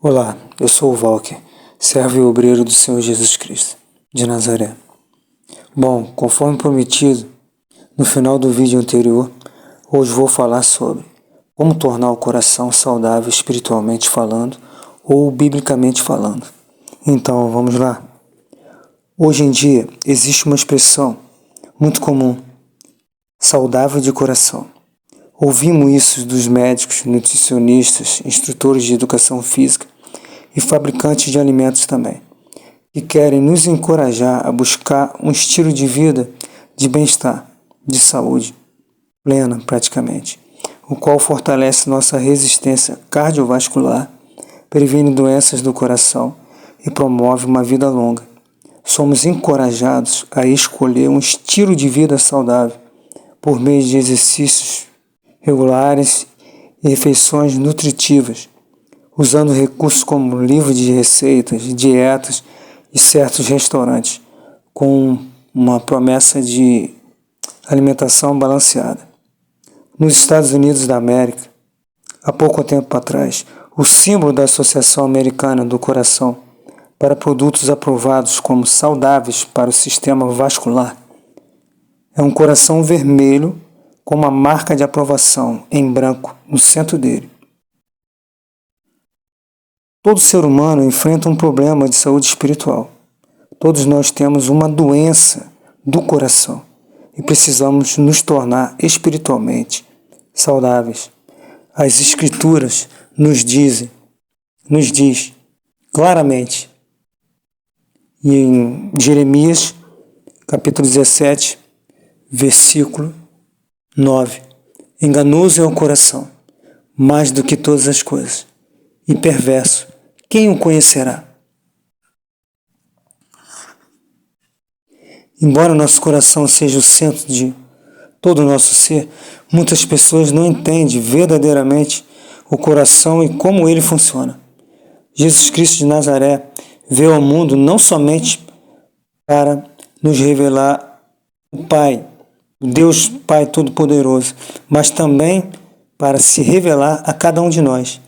Olá, eu sou o Walker, servo e obreiro do Senhor Jesus Cristo, de Nazaré. Bom, conforme prometido, no final do vídeo anterior, hoje vou falar sobre como tornar o coração saudável espiritualmente falando ou biblicamente falando. Então, vamos lá. Hoje em dia, existe uma expressão muito comum, saudável de coração. Ouvimos isso dos médicos, nutricionistas, instrutores de educação física e fabricantes de alimentos também, que querem nos encorajar a buscar um estilo de vida de bem-estar, de saúde plena praticamente, o qual fortalece nossa resistência cardiovascular, previne doenças do coração e promove uma vida longa. Somos encorajados a escolher um estilo de vida saudável por meio de exercícios regulares e refeições nutritivas, usando recursos como livros de receitas, dietas e certos restaurantes, com uma promessa de alimentação balanceada. Nos Estados Unidos da América, há pouco tempo atrás, o símbolo da Associação Americana do Coração para produtos aprovados como saudáveis para o sistema vascular é um coração vermelho com uma marca de aprovação em branco no centro dele. Todo ser humano enfrenta um problema de saúde espiritual. Todos nós temos uma doença do coração e precisamos nos tornar espiritualmente saudáveis. As Escrituras nos diz claramente, em Jeremias, capítulo 17, versículo 9: enganoso é o coração, mais do que todas as coisas, e perverso, quem o conhecerá? Embora nosso coração seja o centro de todo o nosso ser, muitas pessoas não entendem verdadeiramente o coração e como ele funciona. Jesus Cristo de Nazaré veio ao mundo não somente para nos revelar o Pai, o Deus Pai Todo-Poderoso, mas também para se revelar a cada um de nós.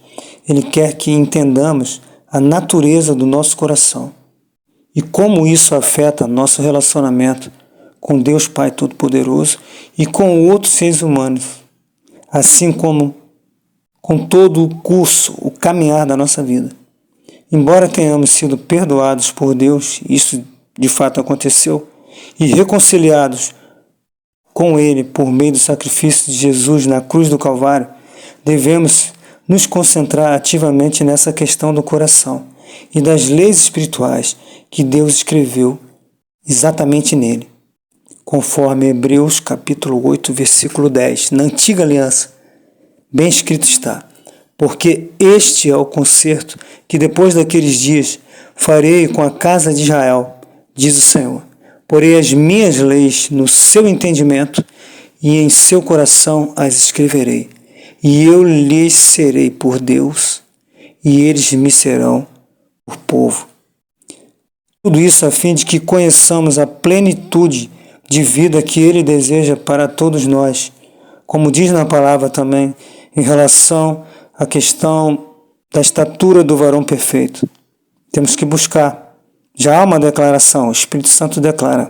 Ele quer que entendamos a natureza do nosso coração e como isso afeta nosso relacionamento com Deus Pai Todo-Poderoso e com outros seres humanos, assim como com todo o curso, o caminhar da nossa vida. Embora tenhamos sido perdoados por Deus, isso de fato aconteceu, e reconciliados com Ele por meio do sacrifício de Jesus na cruz do Calvário, devemos nos concentrar ativamente nessa questão do coração e das leis espirituais que Deus escreveu exatamente nele, conforme Hebreus capítulo 8, versículo 10, na antiga aliança, bem escrito está: porque este é o concerto que depois daqueles dias farei com a casa de Israel, diz o Senhor. Porei as minhas leis no seu entendimento e em seu coração as escreverei. E eu lhes serei por Deus e eles me serão por povo. Tudo isso a fim de que conheçamos a plenitude de vida que Ele deseja para todos nós. Como diz na palavra também, em relação à questão da estatura do varão perfeito. Temos que buscar. Já há uma declaração, o Espírito Santo declara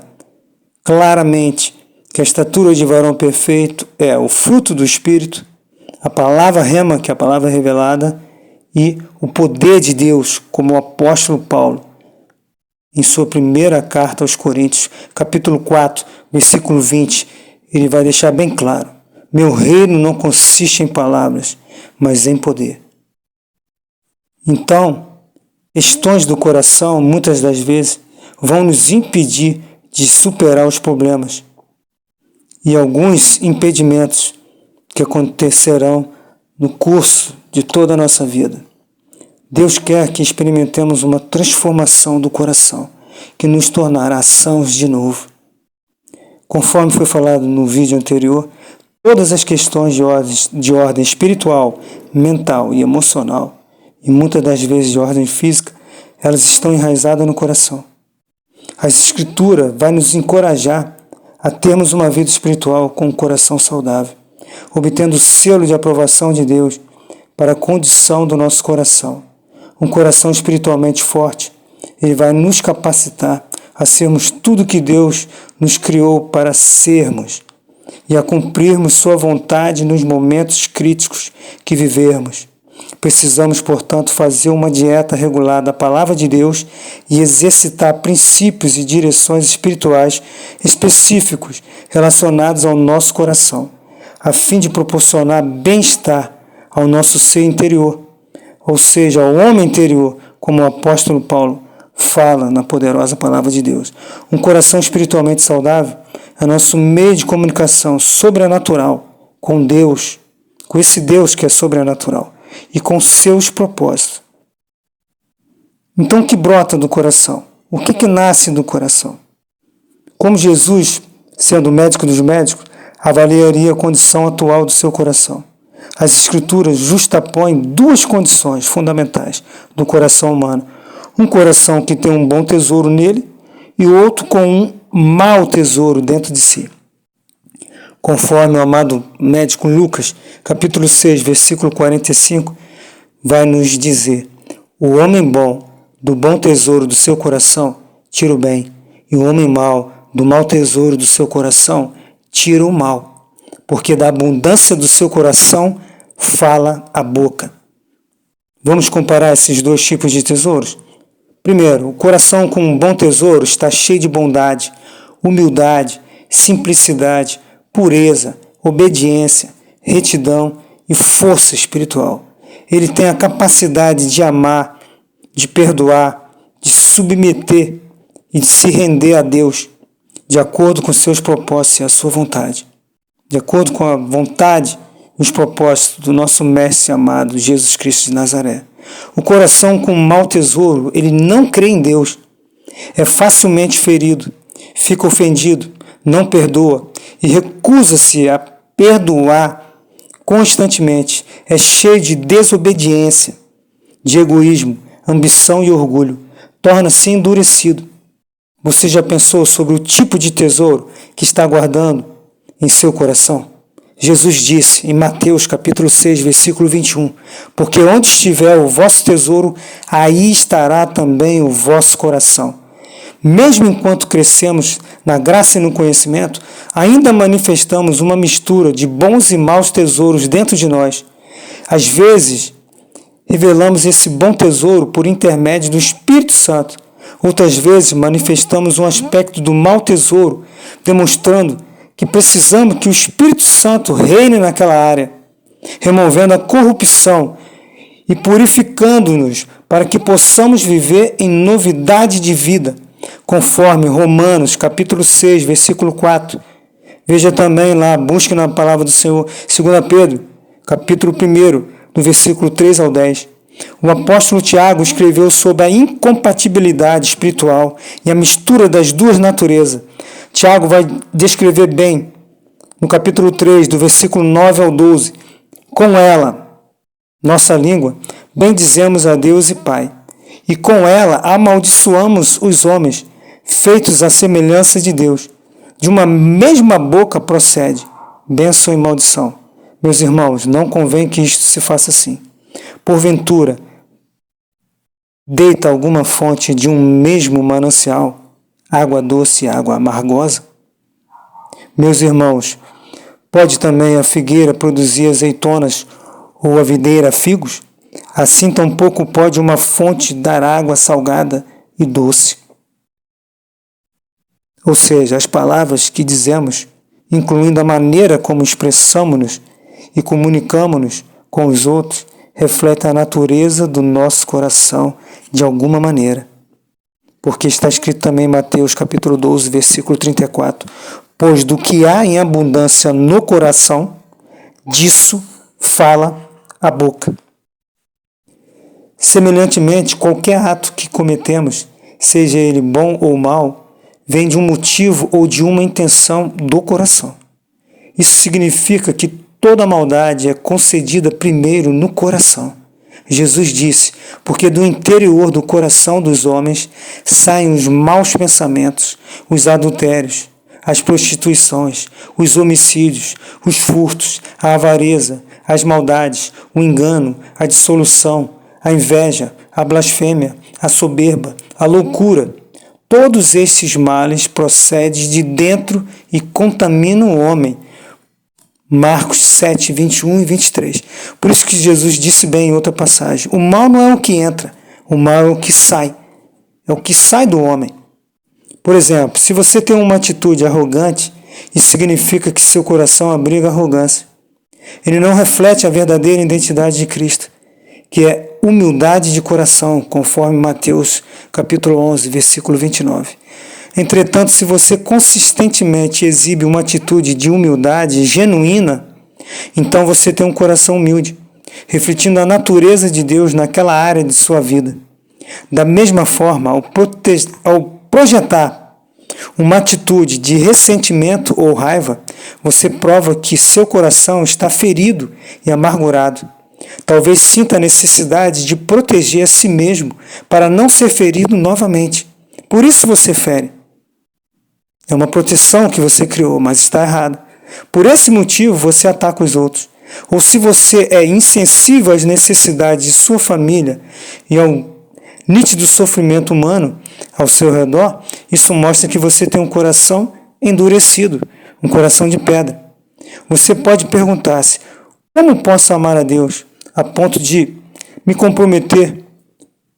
claramente que a estatura de varão perfeito é o fruto do Espírito, a palavra rema, que é a palavra revelada, e o poder de Deus, como o apóstolo Paulo, em sua primeira carta aos Coríntios, capítulo 4, versículo 20, ele vai deixar bem claro: meu reino não consiste em palavras, mas em poder. Então, questões do coração, muitas das vezes, vão nos impedir de superar os problemas e alguns impedimentos que acontecerão no curso de toda a nossa vida. Deus quer que experimentemos uma transformação do coração, que nos tornará sãos de novo. Conforme foi falado no vídeo anterior, todas as questões de ordem espiritual, mental e emocional, e muitas das vezes de ordem física, elas estão enraizadas no coração. A Escritura vai nos encorajar a termos uma vida espiritual com um coração saudável, obtendo o selo de aprovação de Deus para a condição do nosso coração, um coração espiritualmente forte, ele vai nos capacitar a sermos tudo que Deus nos criou para sermos e a cumprirmos sua vontade nos momentos críticos que vivermos. Precisamos, portanto, fazer uma dieta regular da Palavra de Deus e exercitar princípios e direções espirituais específicos relacionados ao nosso coração, a fim de proporcionar bem-estar ao nosso ser interior, ou seja, ao homem interior, como o apóstolo Paulo fala na poderosa Palavra de Deus. Um coração espiritualmente saudável é nosso meio de comunicação sobrenatural com Deus, com esse Deus que é sobrenatural e com seus propósitos. Então, o que brota do coração? O que nasce do coração? Como Jesus, sendo o médico dos médicos, avaliaria a condição atual do seu coração? As Escrituras justapõem duas condições fundamentais do coração humano. Um coração que tem um bom tesouro nele e outro com um mau tesouro dentro de si. Conforme o amado médico Lucas, capítulo 6, versículo 45, vai nos dizer: o homem bom, do bom tesouro do seu coração, tira o bem, e o homem mau, do mau tesouro do seu coração, tira o mal, porque da abundância do seu coração fala a boca. Vamos comparar esses dois tipos de tesouros? Primeiro, o coração com um bom tesouro está cheio de bondade, humildade, simplicidade, pureza, obediência, retidão e força espiritual. Ele tem a capacidade de amar, de perdoar, de submeter e de se render a Deus, de acordo com seus propósitos e a sua vontade. De acordo com a vontade e os propósitos do nosso Mestre amado, Jesus Cristo de Nazaré. O coração com um mau tesouro, ele não crê em Deus, é facilmente ferido, fica ofendido, não perdoa e recusa-se a perdoar constantemente. É cheio de desobediência, de egoísmo, ambição e orgulho. Torna-se endurecido. Você já pensou sobre o tipo de tesouro que está guardando em seu coração? Jesus disse em Mateus capítulo 6, versículo 21, porque onde estiver o vosso tesouro, aí estará também o vosso coração. Mesmo enquanto crescemos na graça e no conhecimento, ainda manifestamos uma mistura de bons e maus tesouros dentro de nós. Às vezes, revelamos esse bom tesouro por intermédio do Espírito Santo. Outras vezes, manifestamos um aspecto do mau tesouro, demonstrando que precisamos que o Espírito Santo reine naquela área, removendo a corrupção e purificando-nos para que possamos viver em novidade de vida, conforme Romanos capítulo 6, versículo 4. Veja também lá, busque na palavra do Senhor, 2 Pedro, capítulo 1, do versículo 3 ao 10. O apóstolo Tiago escreveu sobre a incompatibilidade espiritual e a mistura das duas naturezas. Tiago vai descrever bem, no capítulo 3, do versículo 9 ao 12, com ela, nossa língua, bendizemos a Deus e Pai, e com ela amaldiçoamos os homens, feitos à semelhança de Deus. De uma mesma boca procede bênção e maldição. Meus irmãos, não convém que isto se faça assim. Porventura, deita alguma fonte de um mesmo manancial, água doce e água amargosa? Meus irmãos, pode também a figueira produzir azeitonas ou a videira figos? Assim tampouco pode uma fonte dar água salgada e doce. Ou seja, as palavras que dizemos, incluindo a maneira como expressamos-nos e comunicamos-nos com os outros, refletem a natureza do nosso coração de alguma maneira. Porque está escrito também em Mateus capítulo 12, versículo 34, pois do que há em abundância no coração, disso fala a boca. Semelhantemente, qualquer ato que cometemos, seja ele bom ou mau, vem de um motivo ou de uma intenção do coração. Isso significa que toda maldade é concedida primeiro no coração. Jesus disse, porque do interior do coração dos homens saem os maus pensamentos, os adultérios, as prostituições, os homicídios, os furtos, a avareza, as maldades, o engano, a dissolução, a inveja, a blasfêmia, a soberba, a loucura. Todos estes males procedem de dentro e contaminam o homem. Marcos 7, 21 e 23. Por isso que Jesus disse bem em outra passagem: o mal não é o que entra, o mal é o que sai. É o que sai do homem. Por exemplo, se você tem uma atitude arrogante, isso significa que seu coração abriga arrogância. Ele não reflete a verdadeira identidade de Cristo, que é humildade de coração, conforme Mateus capítulo 11, versículo 29. Entretanto, se você consistentemente exibe uma atitude de humildade genuína, então você tem um coração humilde, refletindo a natureza de Deus naquela área de sua vida. Da mesma forma, ao projetar uma atitude de ressentimento ou raiva, você prova que seu coração está ferido e amargurado. Talvez sinta a necessidade de proteger a si mesmo para não ser ferido novamente. Por isso você fere. É uma proteção que você criou, mas está errado. Por esse motivo você ataca os outros. Ou se você é insensível às necessidades de sua família e ao nítido sofrimento humano ao seu redor, isso mostra que você tem um coração endurecido, um coração de pedra. Você pode perguntar-se: como posso amar a Deus a ponto de me comprometer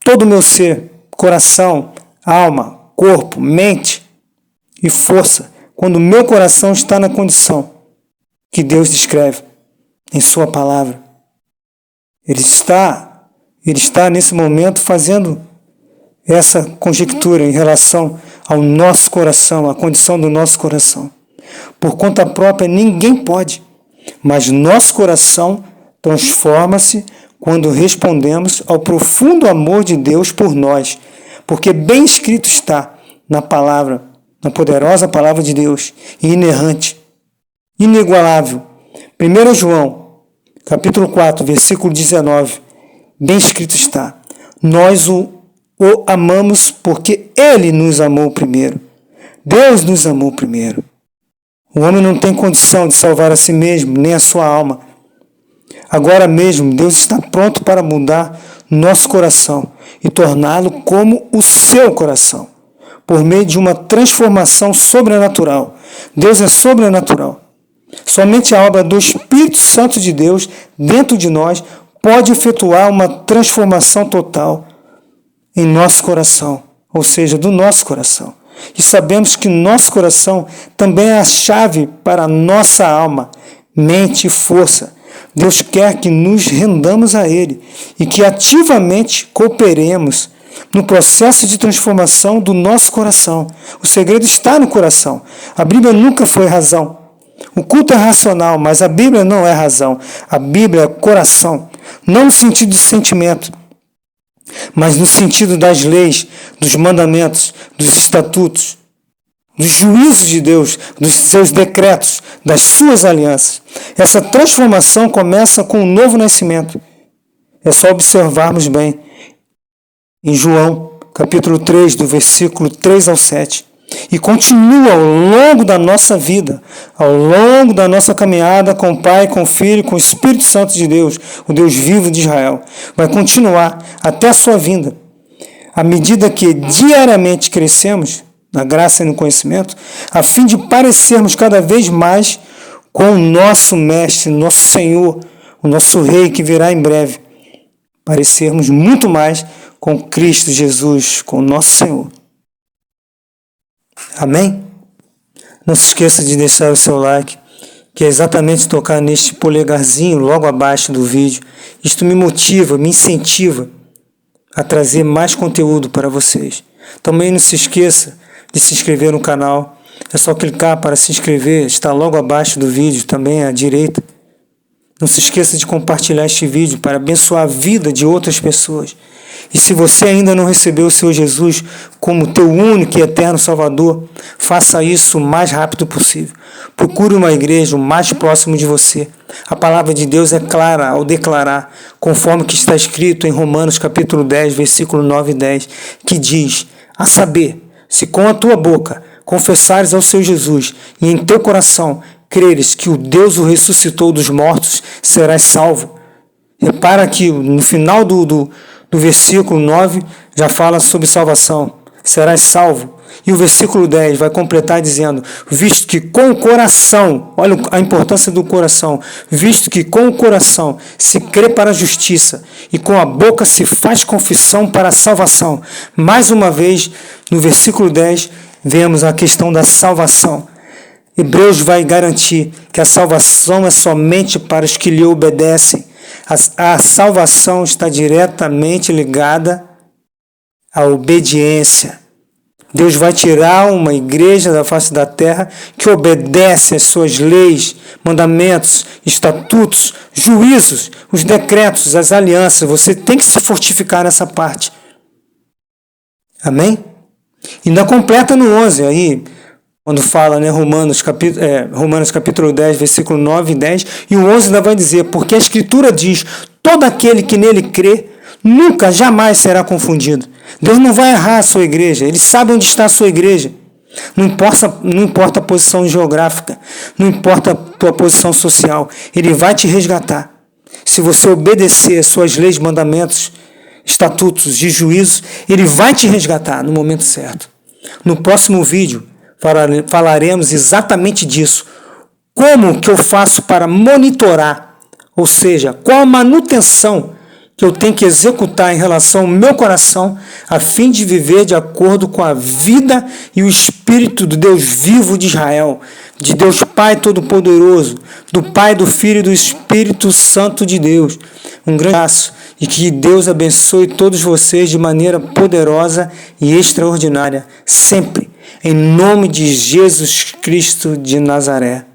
todo o meu ser, coração, alma, corpo, mente e força, quando o meu coração está na condição que Deus descreve em sua palavra? Ele está nesse momento fazendo essa conjectura em relação ao nosso coração, à condição do nosso coração. Por conta própria ninguém pode, mas nosso coração transforma-se quando respondemos ao profundo amor de Deus por nós, porque bem escrito está na palavra, na poderosa palavra de Deus, inerrante, inigualável. 1 João, capítulo 4, versículo 19, bem escrito está: nós o amamos porque Ele nos amou primeiro. Deus nos amou primeiro. O homem não tem condição de salvar a si mesmo, nem a sua alma. Agora mesmo, Deus está pronto para mudar nosso coração e torná-lo como o seu coração, por meio de uma transformação sobrenatural. Deus é sobrenatural. Somente a obra do Espírito Santo de Deus dentro de nós pode efetuar uma transformação total em nosso coração, ou seja, do nosso coração. E sabemos que nosso coração também é a chave para a nossa alma, mente e força. Deus quer que nos rendamos a Ele e que ativamente cooperemos no processo de transformação do nosso coração. O segredo está no coração. A Bíblia nunca foi razão. O culto é racional, mas a Bíblia não é razão. A Bíblia é coração, não no sentido de sentimento, mas no sentido das leis, dos mandamentos, dos estatutos, dos juízos de Deus, dos seus decretos, das suas alianças. Essa transformação começa com o novo nascimento. É só observarmos bem em João, capítulo 3, do versículo 3 ao 7. E continua ao longo da nossa vida, ao longo da nossa caminhada com o Pai, com o Filho, com o Espírito Santo de Deus, o Deus vivo de Israel. Vai continuar até a sua vinda. À medida que diariamente crescemos na graça e no conhecimento, a fim de parecermos cada vez mais com o nosso Mestre, nosso Senhor, o nosso Rei que virá em breve. Parecermos muito mais com Cristo Jesus, com o nosso Senhor. Amém? Não se esqueça de deixar o seu like, que é exatamente tocar neste polegarzinho logo abaixo do vídeo. Isto me motiva, me incentiva a trazer mais conteúdo para vocês. Também não se esqueça de se inscrever no canal. É só clicar para se inscrever, está logo abaixo do vídeo, também à direita. Não se esqueça de compartilhar este vídeo para abençoar a vida de outras pessoas. E se você ainda não recebeu o Senhor Jesus como teu único e eterno Salvador, faça isso o mais rápido possível. Procure uma igreja o mais próximo de você. A palavra de Deus é clara ao declarar, conforme que está escrito em Romanos capítulo 10, versículo 9 e 10, que diz: a saber, se com a tua boca confessares ao Senhor Jesus e em teu coração creres que o Deus o ressuscitou dos mortos, serás salvo. Repara que no final do O versículo 9 já fala sobre salvação. Serás salvo. E o versículo 10 vai completar dizendo, visto que com o coração, olha a importância do coração, visto que com o coração se crê para a justiça e com a boca se faz confissão para a salvação. Mais uma vez, no versículo 10, vemos a questão da salvação. Hebreus vai garantir que a salvação é somente para os que lhe obedecem. A salvação está diretamente ligada à obediência. Deus vai tirar uma igreja da face da terra que obedece às suas leis, mandamentos, estatutos, juízos, os decretos, as alianças. Você tem que se fortificar nessa parte. Amém? Ainda completa no 11 aí, quando fala, né, Romanos capítulo 10, versículo 9 e 10, e o 11 ainda vai dizer, porque a Escritura diz, todo aquele que nele crê, nunca, jamais será confundido. Deus não vai errar a sua igreja, Ele sabe onde está a sua igreja. Não importa a posição geográfica, não importa a tua posição social, Ele vai te resgatar. Se você obedecer às suas leis, mandamentos, estatutos de juízo, Ele vai te resgatar no momento certo. No próximo vídeo, falaremos exatamente disso. Como que eu faço para monitorar, ou seja, qual a manutenção que eu tenho que executar em relação ao meu coração, a fim de viver de acordo com a vida e o Espírito do Deus vivo de Israel, de Deus Pai Todo-Poderoso, do Pai, do Filho e do Espírito Santo de Deus. Um grande abraço e que Deus abençoe todos vocês de maneira poderosa e extraordinária, sempre, em nome de Jesus Cristo de Nazaré.